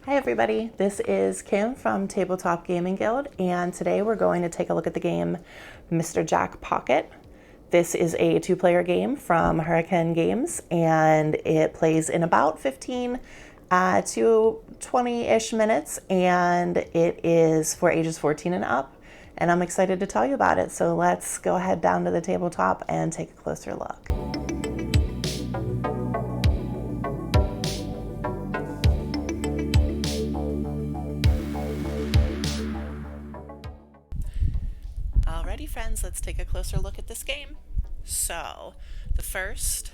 Hi everybody, this is Kim from Tabletop Gaming Guild, and today we're going to take a look at the game Mr. Jack Pocket. This is a two-player game from Hurricane Games, and it plays in about 15 to 20-ish minutes, and it is for ages 14 and up, and I'm excited to tell you about it. So let's go ahead down to the tabletop and take a closer look. Alrighty friends, let's take a closer look at this game. So, the first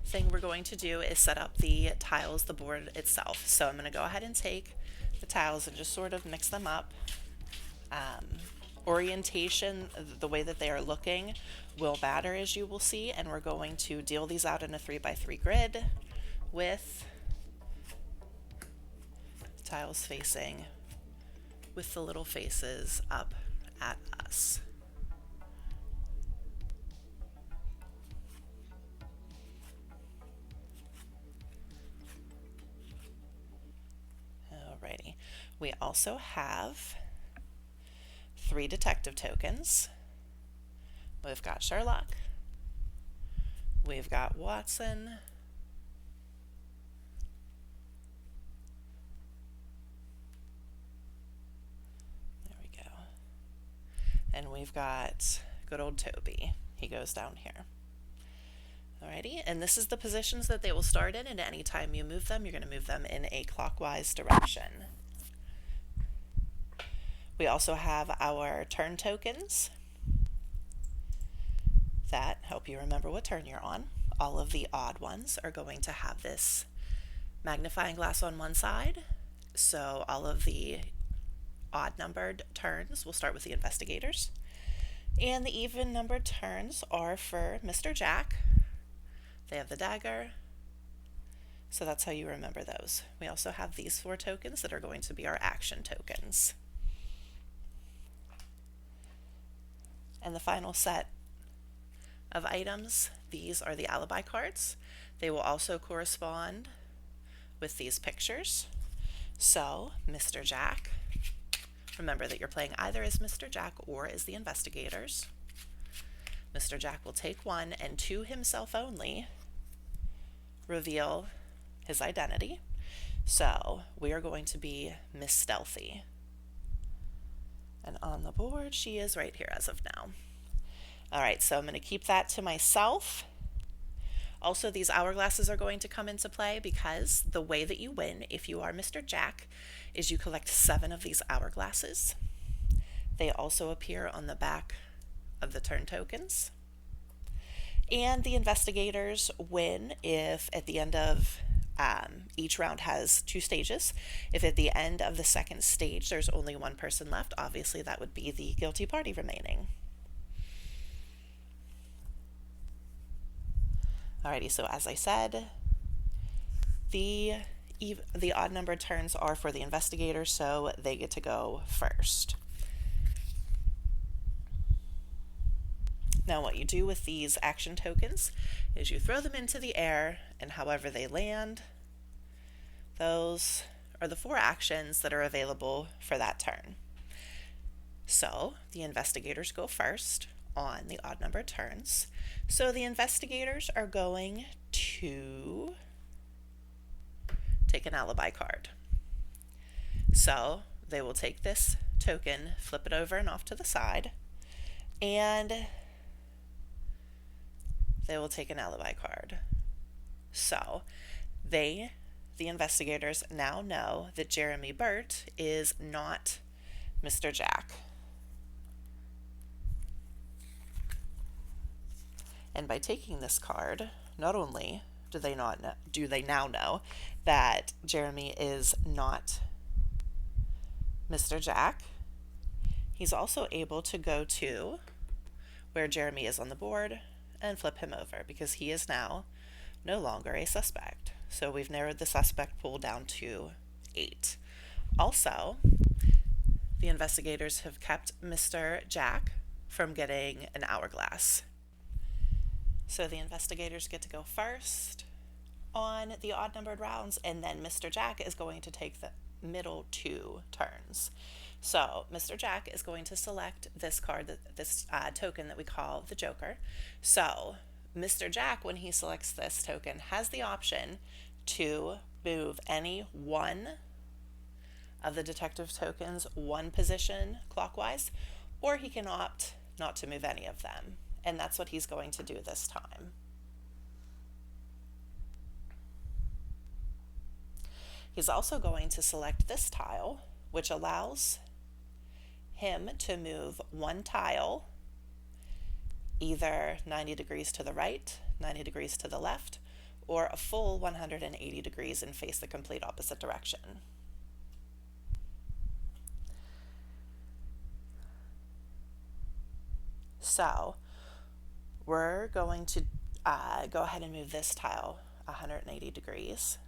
thing we're going to do is set up the tiles, the board itself. So I'm going to go ahead and take the tiles and just sort of mix them up. Orientation, the way that they are looking, will matter, as you will see, and we're going to deal these out in a 3x3 grid with tiles facing with the little faces up at us. Alrighty. We also have 3 detective tokens. We've got Sherlock. We've got Watson. There we go. And we've got good old Toby. He goes down here. Alrighty, and this is the positions that they will start in, and any time you move them, you're going to move them in a clockwise direction. We also have our turn tokens that help you remember what turn you're on. All of the odd ones are going to have this magnifying glass on one side, so all of the odd numbered turns will start with the investigators, and the even numbered turns are for Mr. Jack. They have the dagger, so that's how you remember those. We also have these 4 tokens that are going to be our action tokens. And the final set of items, these are the Alibi Cards. They will also correspond with these pictures. So, Mr. Jack, remember that you're playing either as Mr. Jack or as the investigators. Mr. Jack will take one and to himself only reveal his identity. So we are going to be Miss Stealthy. And on the board, she is right here as of now. Alright, so I'm going to keep that to myself. Also, these hourglasses are going to come into play because the way that you win, if you are Mr. Jack, is you collect 7 of these hourglasses. They also appear on the back of the turn tokens. And the investigators win if at the end of each round has 2 stages. If at the end of the second stage there's only 1 person left, obviously that would be the guilty party remaining. Alrighty, so as I said, the odd numbered turns are for the investigators, so they get to go first. Now what you do with these action tokens is you throw them into the air, and however they land, those are the 4 actions that are available for that turn. So the investigators go first on the odd numbered turns. So the investigators are going to take an alibi card. So they will take this token, flip it over and off to the side, and they will take an alibi card. So the investigators now know that Jeremy Burt is not Mr. Jack. And by taking this card, not only do they now know that Jeremy is not Mr. Jack, he's also able to go to where Jeremy is on the board and flip him over because he is now no longer a suspect. So we've narrowed the suspect pool down to 8. Also, the investigators have kept Mr. Jack from getting an hourglass. So the investigators get to go first on the odd numbered rounds, and then Mr. Jack is going to take the middle 2 turns. So Mr. Jack is going to select this card, this token that we call the Joker. So Mr. Jack, when he selects this token, has the option to move any one of the detective tokens 1 position clockwise, or he can opt not to move any of them. And that's what he's going to do this time. He's also going to select this tile, which allows him to move 1 tile either 90 degrees to the right, 90 degrees to the left, or a full 180 degrees and face the complete opposite direction. So we're going to go ahead and move this tile 180 degrees,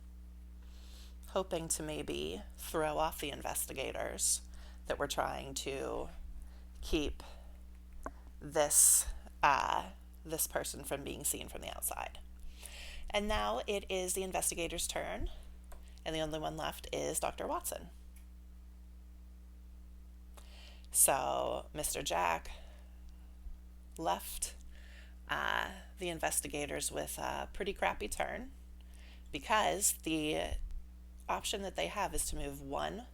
hoping to maybe throw off the investigators that we're trying to keep this this person from being seen from the outside. And now it is the investigator's turn, and the only one left is Dr. Watson. So Mr. Jack left the investigators with a pretty crappy turn, because the option that they have is to move 1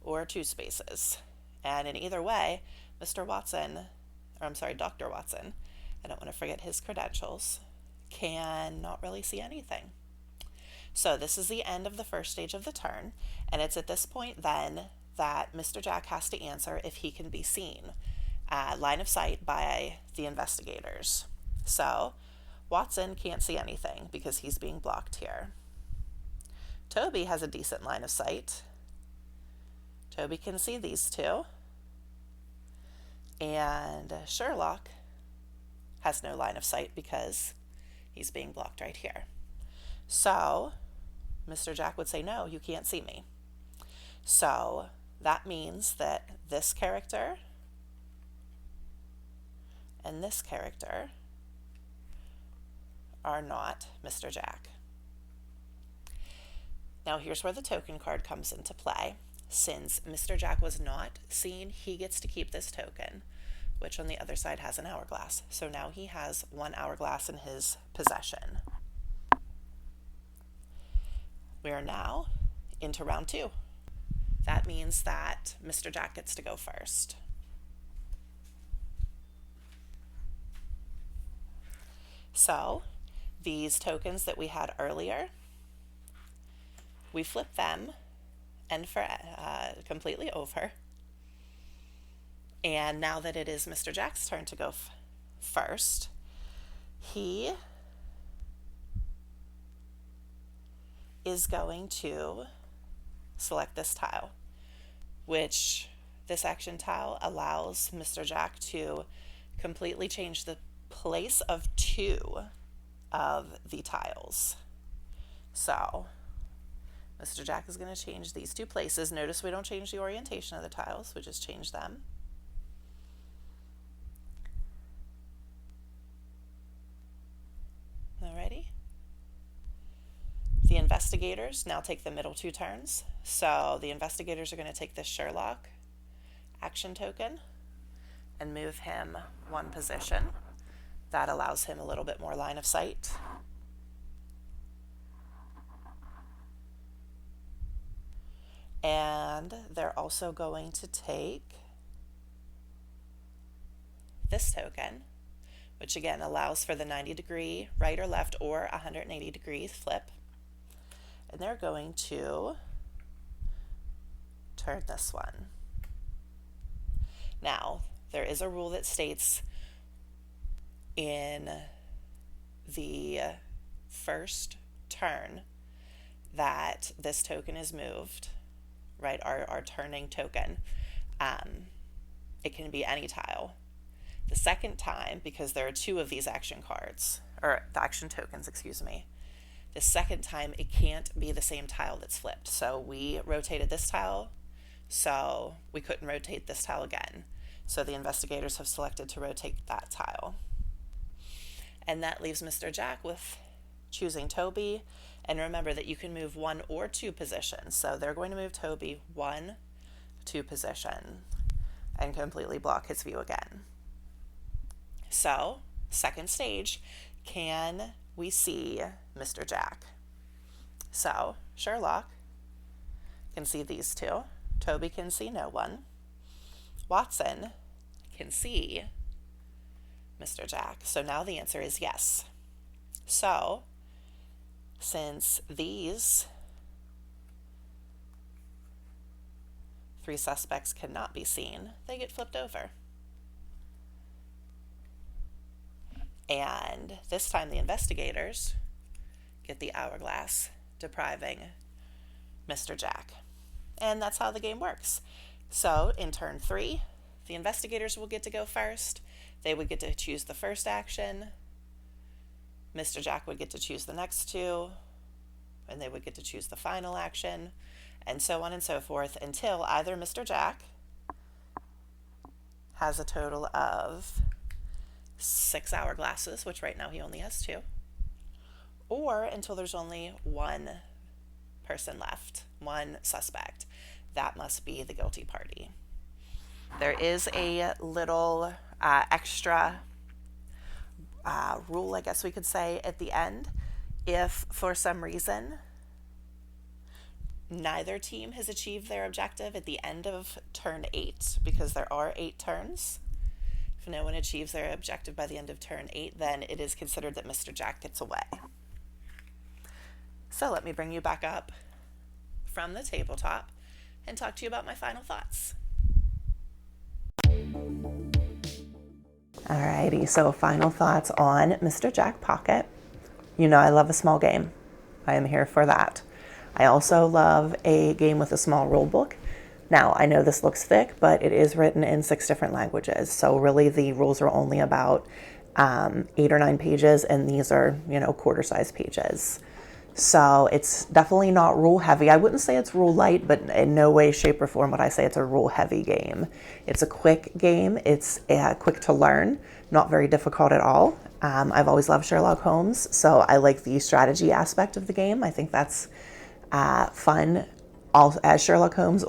or 2 spaces. And in either way, Dr. Watson, I don't want to forget his credentials, can not really see anything. So this is the end of the first stage of the turn, and it's at this point then that Mr. Jack has to answer if he can be seen, line of sight by the investigators. So Watson can't see anything because he's being blocked here. Toby has a decent line of sight. Toby can see these 2. And Sherlock has no line of sight because he's being blocked right here. So Mr. Jack would say, no, you can't see me. So that means that this character and this character are not Mr. Jack. Now here's where the token card comes into play. Since Mr. Jack was not seen, he gets to keep this token, which on the other side has an hourglass. So now he has 1 hourglass in his possession. We are now into round 2. That means that Mr. Jack gets to go first. So these tokens that we had earlier, we flip them and for completely over. And now that it is Mr. Jack's turn to go first, he is going to select this tile, which this action tile allows Mr. Jack to completely change the place of 2 of the tiles. So Mr. Jack is going to change these 2 places. Notice we don't change the orientation of the tiles, we just change them. Alrighty. The investigators now take the middle 2 turns. So the investigators are going to take this Sherlock action token and move him 1 position. That allows him a little bit more line of sight. And they're also going to take this token, which again allows for the 90-degree right or left or 180 degrees flip. And they're going to turn this one. Now, there is a rule that states in the first turn that this token is moved, right, our turning token. It can be any tile. The second time, because there are 2 of these action cards, or the action tokens, excuse me, the second time it can't be the same tile that's flipped. So we rotated this tile, so we couldn't rotate this tile again. So the investigators have selected to rotate that tile. And that leaves Mr. Jack with choosing Toby, and remember that you can move 1 or 2 positions. So they're going to move Toby 1, 2 position and completely block his view again. So, second stage, can we see Mr. Jack? So, Sherlock can see these two. Toby can see no one. Watson can see Mr. Jack. So now the answer is yes. So, since these 3 suspects cannot be seen, they get flipped over. And this time the investigators get the hourglass, depriving Mr. Jack. And that's how the game works. So in turn 3, the investigators will get to go first. They would get to choose the first action. Mr. Jack would get to choose the next 2, and they would get to choose the final action, and so on and so forth until either Mr. Jack has a total of 6 hourglasses, which right now he only has 2, or until there's only 1 person left, 1 suspect. That must be the guilty party. There is a little extra rule, I guess we could say, at the end. If for some reason neither team has achieved their objective at the end of turn 8, because there are 8 turns, if no one achieves their objective by the end of turn 8, then it is considered that Mr. Jack gets away. So let me bring you back up from the tabletop and talk to you about my final thoughts. Alrighty, so final thoughts on Mr. Jack Pocket. You know I love a small game. I am here for that. I also love a game with a small rule book. Now, I know this looks thick, but it is written in 6 different languages. So really the rules are only about 8 or 9 pages, and these are, quarter-size pages. So it's definitely not rule heavy. I wouldn't say it's rule light, but in no way, shape, or form would I say it's a rule heavy game. It's a quick game. It's quick to learn, not very difficult at all. I've always loved Sherlock Holmes, so I like the strategy aspect of the game. I think that's fun as Sherlock Holmes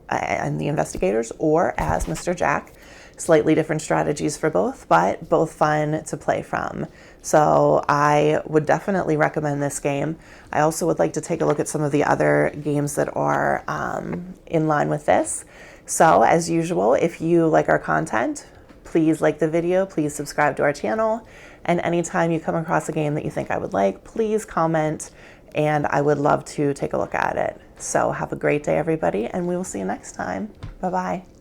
and the investigators, or as Mr. Jack. Slightly different strategies for both, but both fun to play from. So I would definitely recommend this game. I also would like to take a look at some of the other games that are in line with this. So as usual, if you like our content, please like the video, please subscribe to our channel, and anytime you come across a game that you think I would like, please comment, and I would love to take a look at it. So have a great day, everybody, and we will see you next time. Bye-bye.